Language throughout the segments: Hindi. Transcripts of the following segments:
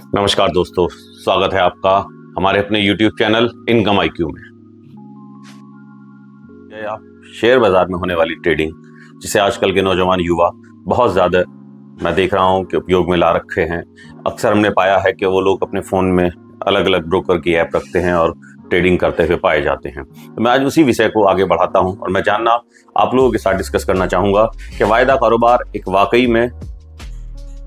नमस्कार दोस्तों, स्वागत है आपका हमारे अपने YouTube चैनल इनकम IQ में। ये आप शेयर बाजार में होने वाली ट्रेडिंग, जिसे आजकल के नौजवान युवा बहुत ज़्यादा मैं देख रहा हूँ कि उपयोग में ला रखे हैं। अक्सर हमने पाया है कि वो लोग अपने फ़ोन में अलग अलग ब्रोकर की ऐप रखते हैं और ट्रेडिंग करते हुए पाए जाते हैं। तो मैं आज उसी विषय को आगे बढ़ाता हूँ और मैं जानना आप लोगों के साथ डिस्कस करना चाहूँगा कि वायदा कारोबार एक वाकई में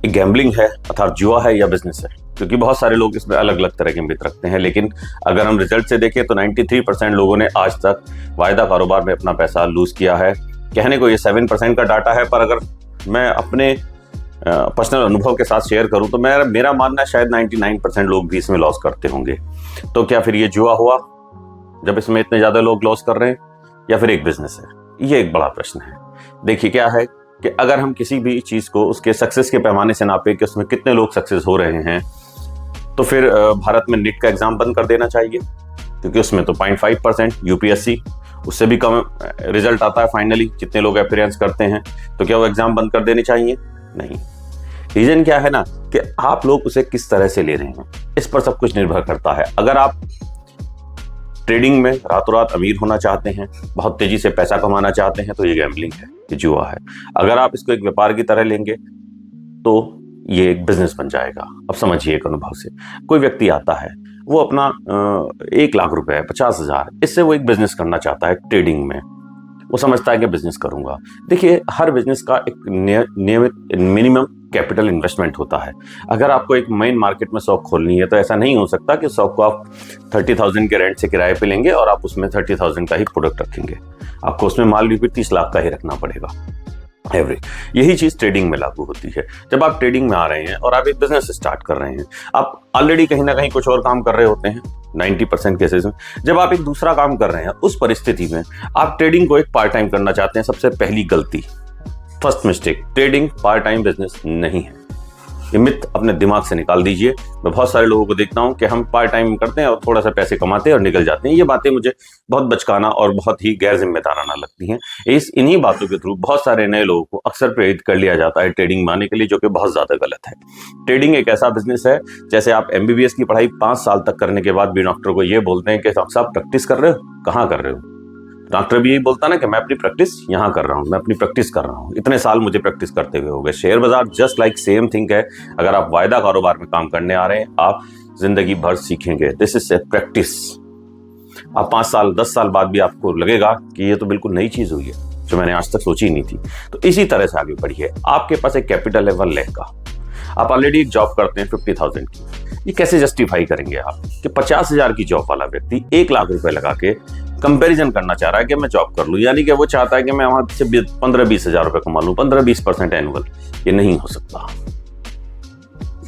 एक गैम्बलिंग है अर्थात जुआ है या बिजनेस है। क्योंकि बहुत सारे लोग इसमें अलग अलग तरह के मित रखते हैं, लेकिन अगर हम रिजल्ट से देखें तो 93% लोगों ने आज तक वायदा कारोबार में अपना पैसा लूज किया है। कहने को ये 7% का डाटा है, पर अगर मैं अपने पर्सनल अनुभव के साथ शेयर करूं तो मेरा मानना है शायद 99% लोग भी इसमें लॉस करते होंगे। तो क्या फिर ये जुआ हुआ जब इसमें इतने ज़्यादा लोग लॉस कर रहे हैं, या फिर एक बिजनेस है? ये एक बड़ा प्रश्न है। देखिए क्या है कि अगर हम किसी भी चीज़ को उसके सक्सेस के पैमाने से नापें कि उसमें कितने लोग सक्सेस हो रहे हैं, तो फिर भारत में नीट का एग्ज़ाम बंद कर देना चाहिए, क्योंकि उसमें तो 0.5% UPSC उससे भी कम रिजल्ट आता है फाइनली जितने लोग अपीयरेंस करते हैं। तो क्या वो एग्ज़ाम बंद कर देने चाहिए? नहीं। रीज़न क्या है ना कि आप लोग उसे किस तरह से ले रहे हैं, इस पर सब कुछ निर्भर करता है। अगर आप ट्रेडिंग में रातों रात अमीर होना चाहते हैं, बहुत तेज़ी से पैसा कमाना चाहते हैं, तो ये गैम्बलिंग है, ये जुआ है। अगर आप इसको एक व्यापार की तरह लेंगे तो ये एक बिजनेस बन जाएगा। अब समझिए एक अनुभव से, कोई व्यक्ति आता है, वो अपना 1 लाख रुपए, 50,000, इससे वो एक बिजनेस करना चाहता है ट्रेडिंग में। वो समझता है कि बिजनेस करूंगा। देखिए, हर बिजनेस का एक नियमित मिनिमम कैपिटल इन्वेस्टमेंट होता है। अगर आपको एक मेन मार्केट में शॉप खोलनी है तो ऐसा नहीं हो सकता कि शॉप को आप 30,000 के रेंट से किराए पे लेंगे और आप उसमें 30,000 का ही प्रोडक्ट रखेंगे। आपको उसमें माल भी 30 लाख का ही रखना पड़ेगा एवरेज। यही चीज ट्रेडिंग में लागू होती है। जब आप ट्रेडिंग में आ रहे हैं और आप एक बिजनेस स्टार्ट कर रहे हैं, आप ऑलरेडी कहीं ना कहीं कुछ और काम कर रहे होते हैं 90% केसेस में। जब आप एक दूसरा काम कर रहे हैं, उस परिस्थिति में आप ट्रेडिंग को एक पार्ट टाइम करना चाहते हैं। सबसे पहली गलती, first mistake, trading part time business नहीं है। ये मिथ अपने दिमाग से निकाल दीजिए। मैं बहुत सारे लोगों को देखता हूं कि हम पार्ट टाइम करते हैं और थोड़ा सा पैसे कमाते हैं और निकल जाते हैं। ये बातें मुझे बहुत बचकाना और बहुत ही गैर जिम्मेदाराना लगती हैं। इन्हीं बातों के थ्रू बहुत सारे नए लोगों को अक्सर प्रेरित कर लिया जाता है ट्रेडिंग में आने के लिए, जो कि बहुत ज्यादा गलत है। ट्रेडिंग एक ऐसा बिजनेस है, जैसे आप MBBS की पढ़ाई 5 साल तक करने के बाद भी डॉक्टर को ये बोलते हैं कि साहब प्रैक्टिस कर रहे हो, कहाँ कर रहे हो? डॉक्टर भी यही बोलता ना कि मैं अपनी प्रैक्टिस यहाँ कर रहा हूँ, मैं अपनी प्रैक्टिस कर रहा हूँ, इतने साल मुझे प्रैक्टिस करते हुए हो गए। शेयर बाजार जस्ट लाइक सेम थिंग है। अगर आप वायदा कारोबार में काम करने आ रहे हैं, आप जिंदगी भर सीखेंगे। This is a practice. आप 5 साल 10 साल बाद भी आपको लगेगा कि ये तो बिल्कुल नई चीज हुई है, जो मैंने आज तक सोची नहीं थी। तो इसी तरह से आगे बढ़िए। आपके पास एक कैपिटल है 1 लाख का, आप ऑलरेडी एक जॉब करते हैं 50,000 की। ये कैसे जस्टिफाई करेंगे आप कि 50,000 की जॉब वाला व्यक्ति 1 लाख रुपए लगा के कंपैरिजन करना चाह रहा है कि मैं जॉब कर लूं, यानी कि वो चाहता है कि मैं वहां से 15-20 हजार रुपए कमा लूं, 15-20% एनुअल। ये नहीं हो सकता।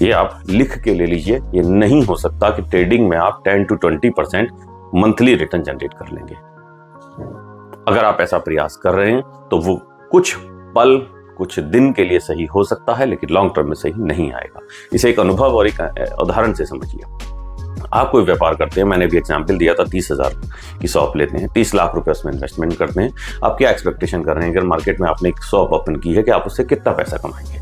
ये आप लिख के ले लीजिए, ये नहीं हो सकता कि ट्रेडिंग में आप 10 to 20% मंथली रिटर्न जनरेट कर लेंगे। अगर आप ऐसा प्रयास कर रहे हैं तो वो कुछ पल, कुछ दिन के लिए सही हो सकता है, लेकिन लॉन्ग टर्म में सही नहीं आएगा। इसे एक अनुभव और एक उदाहरण से समझिए। आप कोई व्यापार करते हैं, मैंने भी एग्जाम्पल दिया था, 30,000 की शॉप लेते हैं, 30 लाख रुपए उसमें इन्वेस्टमेंट करते हैं। आप क्या एक्सपेक्टेशन कर रहे हैं? अगर मार्केट में आपने एक शॉप ओपन की है कि आप उससे कितना पैसा कमाएंगे?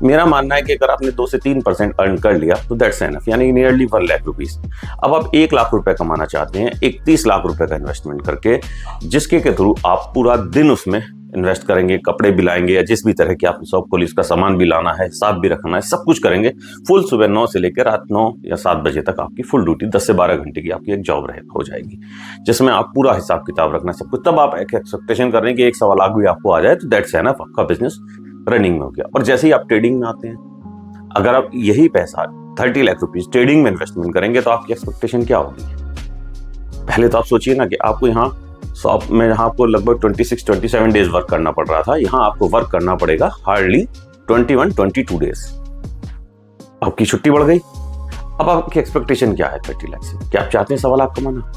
मेरा मानना है कि अगर आपने 2 से 3% अर्न कर लिया तो दैट्स एनफ, यानी नियरली 1 लाख रुपीज। अब आप 1 लाख रुपए कमाना चाहते हैं 31 लाख रुपए का इन्वेस्टमेंट करके, जिसके के थ्रू आप पूरा दिन उसमें इन्वेस्ट करेंगे, कपड़े भी लाएंगे या जिस भी तरह की आपने शॉप खोली उसका सामान भी लाना है, हिसाब भी रखना है, सब कुछ करेंगे। फुल सुबह 9 से लेकर रात 9 या 7 बजे तक आपकी फुल ड्यूटी, 10 से 12 घंटे की आपकी एक जॉब हो जाएगी, जिसमें आप पूरा हिसाब किताब रखना सब कुछ। तब आप एक एक्सपेक्टेशन कर रहे हैं कि 1 सवा लाख भी आपको आ जाए तो दैट्स एनफ, आपका बिजनेस रनिंग में हो गया। और जैसे ही आप ट्रेडिंग में आते हैं, अगर आप यही पैसा 30 लाख रुपीज ट्रेडिंग में इन्वेस्टमेंट करेंगे तो आपकी एक्सपेक्टेशन क्या होगी? पहले तो आप सोचिए ना कि आपको यहाँ शॉप में जहाँ आपको लगभग 26-27 डेज वर्क करना पड़ रहा था, यहाँ आपको वर्क करना पड़ेगा हार्डली 21-22 डेज। आपकी छुट्टी बढ़ गई। अब आपकी एक्सपेक्टेशन क्या है 30 लाख से? क्या आप चाहते हैं 1.25 लाख कमाना?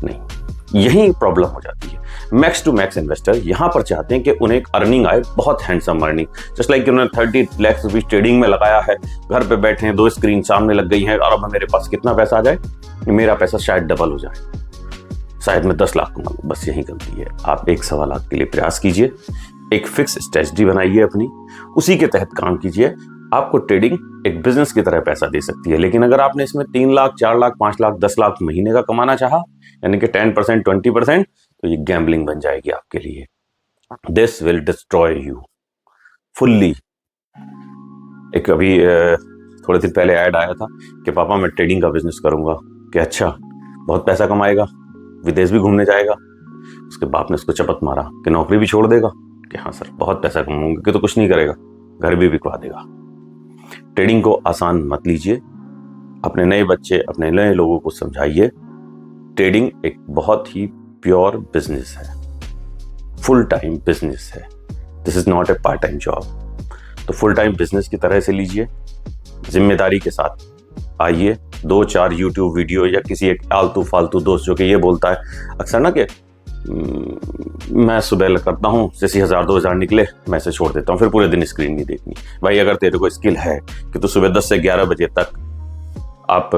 नहीं। यही प्रॉब्लम हो जाती है। मैक्स टू मैक्स इन्वेस्टर यहाँ पर चाहते हैं कि उन्हें एक अर्निंग आए, बहुत हैंडसम अर्निंग, जस्ट लाइक उन्होंने 30 लाख रुपीज ट्रेडिंग में लगाया है, घर पे बैठे हैं, 2 स्क्रीन सामने लग गई हैं और अब मेरे पास कितना पैसा आ जाए, मेरा पैसा शायद डबल हो जाए, शायद मैं 10 लाख कमा लूं। बस यही गलती है। आप 1.25 लाख के लिए प्रयास कीजिए, एक फिक्स स्ट्रेटजी बनाइए अपनी, उसी के तहत काम कीजिए। आपको ट्रेडिंग एक बिजनेस की तरह पैसा दे सकती है, लेकिन अगर आपने इसमें 3 लाख, 4 लाख, 5 लाख, 10 लाख महीने का कमाना चाहा, यानी कि 10%, 20%, तो ये गैम्बलिंग बन जाएगी आपके लिए। This will destroy you fully. एक अभी थोड़े दिन पहले ऐड आया था कि पापा मैं ट्रेडिंग का बिजनेस करूंगा, कि अच्छा बहुत पैसा कमाएगा, विदेश भी घूमने जाएगा। उसके बाप ने उसको चपत मारा कि नौकरी भी छोड़ देगा, कि हाँ सर बहुत पैसा कमाऊंगा, कि तो कुछ नहीं करेगा, घर भी बिकवा देगा। ट्रेडिंग को आसान मत लीजिए। अपने नए बच्चे, अपने नए लोगों को समझाइए ट्रेडिंग एक बहुत ही प्योर बिजनेस है, फुल टाइम बिजनेस है। This is not a part time job. तो फुल टाइम बिजनेस की तरह से लीजिए, जिम्मेदारी के साथ आइए। 2-4 यूट्यूब वीडियो या किसी एक आलतू फालतू दोस्त जो कि ये बोलता है अक्सर ना कि मैं सुबह करता हूँ, जैसे 1000-2000 निकले मैं इसे छोड़ देता हूँ, फिर पूरे दिन स्क्रीन नहीं देखनी। भाई अगर तेरे को स्किल है कि तू सुबह 10 से 11 बजे तक आप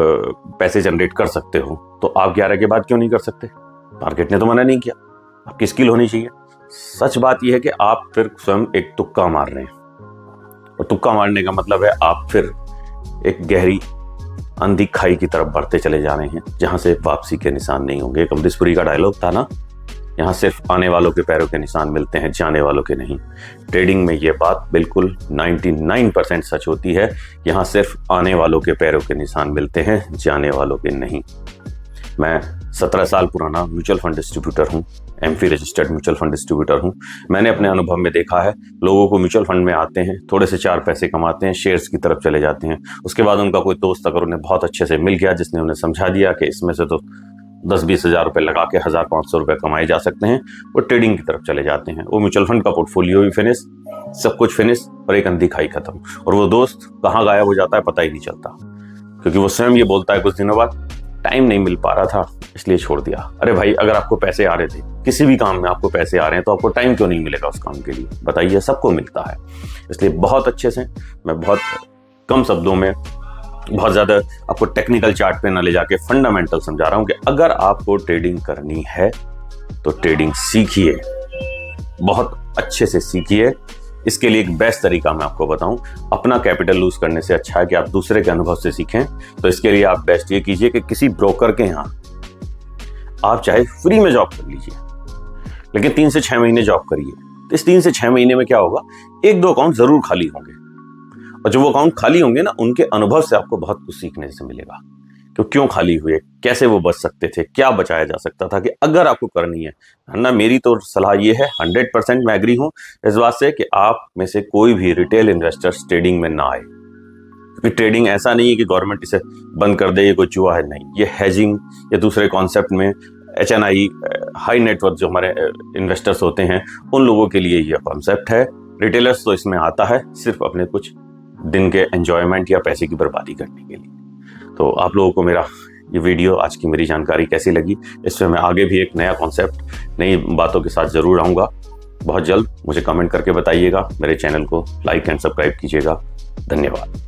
पैसे जनरेट कर सकते हो, तो आप 11 के बाद क्यों नहीं कर सकते? मार्केट ने तो मना नहीं किया, आपकी स्किल होनी चाहिए। सच बात यह है कि आप फिर स्वयं एक तुक्का मार रहे हैं, और तुक्का मारने का मतलब है आप फिर एक गहरी अंधी खाई की तरफ बढ़ते चले जा रहे हैं, जहां से वापसी के निशान नहीं होंगे। एक अमरीशपुरी का डायलॉग था ना, यहाँ सिर्फ आने वालों के पैरों के निशान मिलते हैं, जाने वालों के नहीं। ट्रेडिंग में ये बात बिल्कुल 99% सच होती है। यहाँ सिर्फ आने वालों के पैरों के निशान मिलते हैं, जाने वालों के नहीं। मैं 17 साल पुराना म्यूचुअल फंड डिस्ट्रीब्यूटर हूँ, AMFI registered mutual fund distributor हूँ। मैंने अपने अनुभव में देखा है, लोगों को म्यूचुअल फंड में आते हैं, थोड़े से 4 पैसे कमाते हैं, शेयर्स की तरफ चले जाते हैं। उसके बाद उनका कोई दोस्त अगर उन्हें बहुत अच्छे से मिल गया, जिसने उन्हें समझा दिया कि इसमें से तो 10-20 हज़ार रुपये लगा के 1500 रुपये कमाए जा सकते हैं, वो ट्रेडिंग की तरफ चले जाते हैं। वो म्यूचुअल फंड का पोर्टफोलियो भी फिनिश, सब कुछ फिनिश, और एक अंधी खाई खत्म। और वो दोस्त कहाँ गायब हो जाता है पता ही नहीं चलता, क्योंकि वो स्वयं ये बोलता है कुछ दिनों बाद टाइम नहीं मिल पा रहा था इसलिए छोड़ दिया। अरे भाई अगर आपको पैसे आ रहे थे, किसी भी काम में आपको पैसे आ रहे हैं, तो आपको टाइम क्यों नहीं मिलेगा उस काम के लिए? बताइए, सबको मिलता है। इसलिए बहुत अच्छे से, मैं बहुत कम शब्दों में, बहुत ज़्यादा आपको टेक्निकल चार्ट पे ना ले जाके फंडामेंटल समझा रहा हूँ कि अगर आपको ट्रेडिंग करनी है तो ट्रेडिंग सीखिए, बहुत अच्छे से सीखिए। इसके लिए एक बेस्ट तरीका मैं आपको बताऊं, अपना कैपिटल लूज करने से अच्छा है कि आप दूसरे के अनुभव से सीखें। तो इसके लिए आप बेस्ट ये कीजिए कि किसी ब्रोकर के यहाँ आप चाहे फ्री में जॉब कर लीजिए, लेकिन 3 से 6 महीने जॉब करिए। तो इस 3 से 6 महीने में क्या होगा, 1-2 अकाउंट जरूर खाली होंगे, और जो वो अकाउंट खाली होंगे ना, उनके अनुभव से आपको बहुत कुछ सीखने से मिलेगा कि क्यों खाली हुए, कैसे वो बच सकते थे, क्या बचाया जा सकता था। कि अगर आपको करनी है ना, मेरी तो सलाह ये है, 100% मैं एग्री हूं इस बात से, कि आप में से कोई भी रिटेल इन्वेस्टर्स ट्रेडिंग में ना आए। क्योंकि ट्रेडिंग ऐसा नहीं है कि गवर्नमेंट इसे बंद कर दे, ये कोई जुआ है, नहीं। ये हैजिंग या दूसरे कॉन्सेप्ट में HNI, हाई नेटवर्थ जो हमारे इन्वेस्टर्स होते हैं, उन लोगों के लिए ये कॉन्सेप्ट है। रिटेलर्स तो इसमें आता है सिर्फ अपने कुछ दिन के एंजॉयमेंट या पैसे की बर्बादी करने के लिए। तो आप लोगों को मेरा ये वीडियो, आज की मेरी जानकारी कैसी लगी? इसमें मैं आगे भी एक नया कॉन्सेप्ट, नई बातों के साथ ज़रूर आऊँगा बहुत जल्द। मुझे कमेंट करके बताइएगा, मेरे चैनल को लाइक एंड सब्सक्राइब कीजिएगा। धन्यवाद।